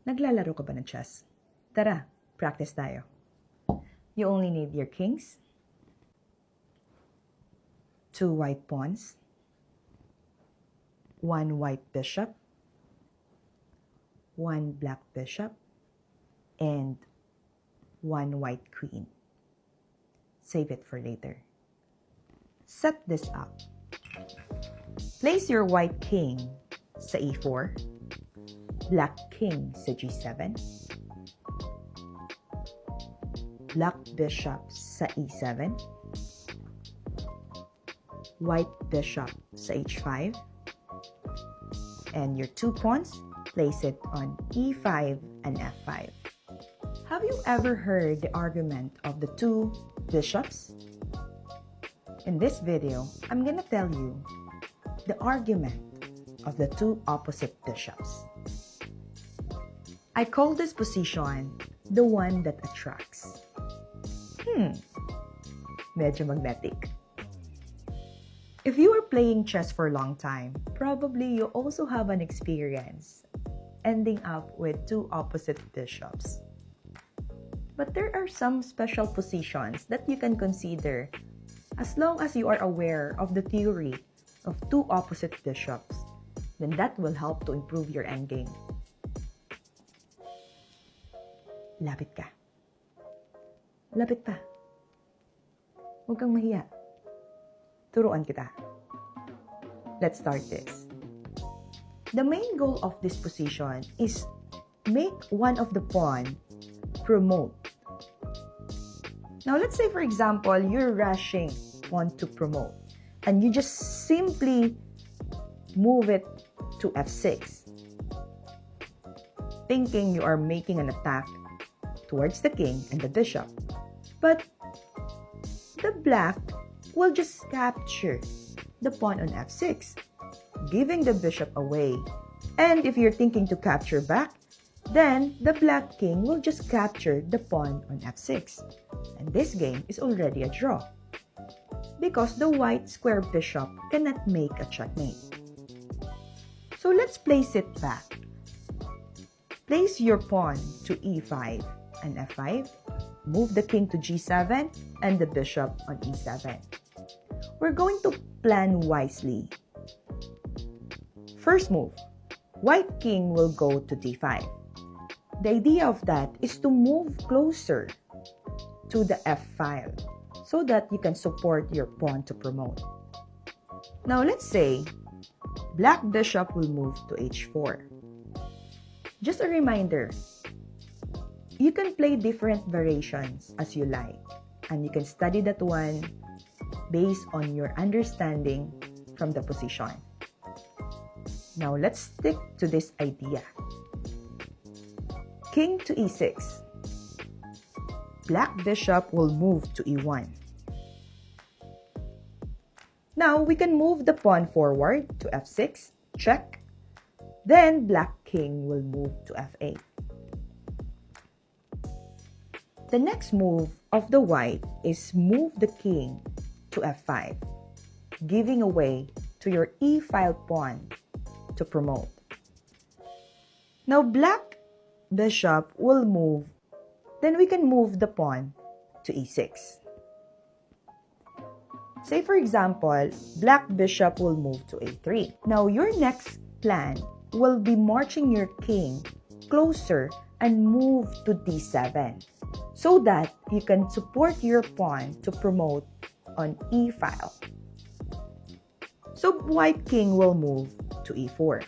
Naglalaro ka ba ng chess? Tara, practice tayo. You only need your kings, 2 white pawns, 1 white bishop, 1 black bishop, and 1 white queen. Save it for later. Set this up. Place your white king sa e4, black king sa g7, black bishop sa e7, white bishop sa h5, and your 2 pawns, place it on e5 and f5. Have you ever heard the argument of the 2 bishops? In this video, I'm gonna tell you the argument of the 2 opposite bishops. I call this position the one that attracts. Medyo magnetic. If you are playing chess for a long time, probably you also have an experience ending up with 2 opposite bishops. But there are some special positions that you can consider as long as you are aware of the theory of 2 opposite bishops, then that will help to improve your endgame. Lapit ka. Lapit pa. Huwag kang mahiya. Turuan kita. Let's start this. The main goal of this position is make one of the pawn promote. Now, let's say, for example, you're rushing pawn to promote, and you just simply move it to f6, thinking you are making an attack towards the king and the bishop. But the black will just capture the pawn on f6, giving the bishop away. And if you're thinking to capture back, then the black king will just capture the pawn on f6. And this game is already a draw, because the white square bishop cannot make a checkmate. So let's place it back. Place your pawn to e5 and f5. Move the king to g7 and the bishop on e7. We're going to plan wisely. First move, white king will go to d5. The idea of that is to move closer to the f file so that you can support your pawn to promote. Now let's say black bishop will move to h4. Just a reminder, you can play different variations as you like, and you can study that one based on your understanding from the position. Now let's stick to this idea. King to e6. Black bishop will move to e1. Now we can move the pawn forward to f6, check. Then black king will move to f8. The next move of the white is move the king to f5, giving away to your e-file pawn to promote. Now black bishop will move, then we can move the pawn to e6. Say for example, black bishop will move to a3. Now your next plan will be marching your king closer and move to d7 so that you can support your pawn to promote on e-file. So white king will move to e4.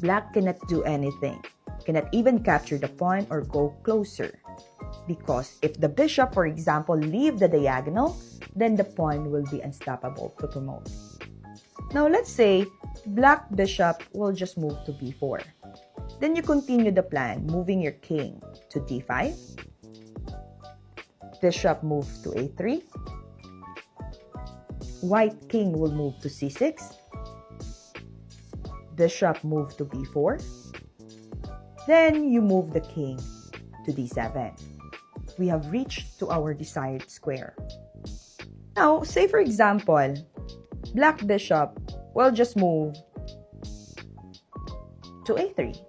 Black cannot do anything, cannot even capture the pawn or go closer, because if the bishop, for example, leave the diagonal, then the pawn will be unstoppable to promote. Now let's say black bishop will just move to b4. Then you continue the plan, moving your king to d5. Bishop move to a3. White king will move to c6. Bishop move to b4. Then you move the king to d7. We have reached to our desired square. Now, say for example, black bishop will just move to a3.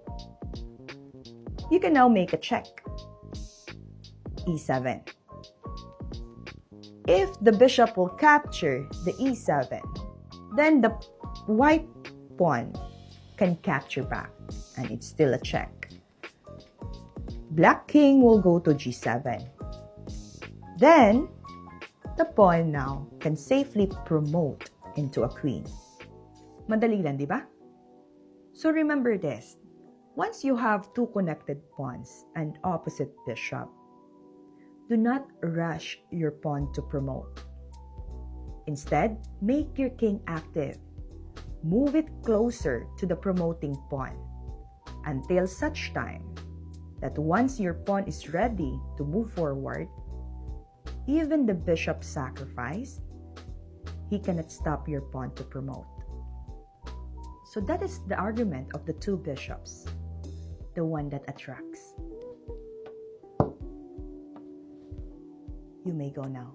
You can now make a check. E7. If the bishop will capture the E7, then the white pawn can capture back, and it's still a check. Black king will go to G7. Then, the pawn now can safely promote into a queen. Madali lang, di ba? So remember this. Once you have two connected pawns and opposite bishop, do not rush your pawn to promote. Instead, make your king active. Move it closer to the promoting pawn until such time that once your pawn is ready to move forward, even the bishop sacrifice, he cannot stop your pawn to promote. So that is the argument of the two bishops, the one that attracts. You may go now.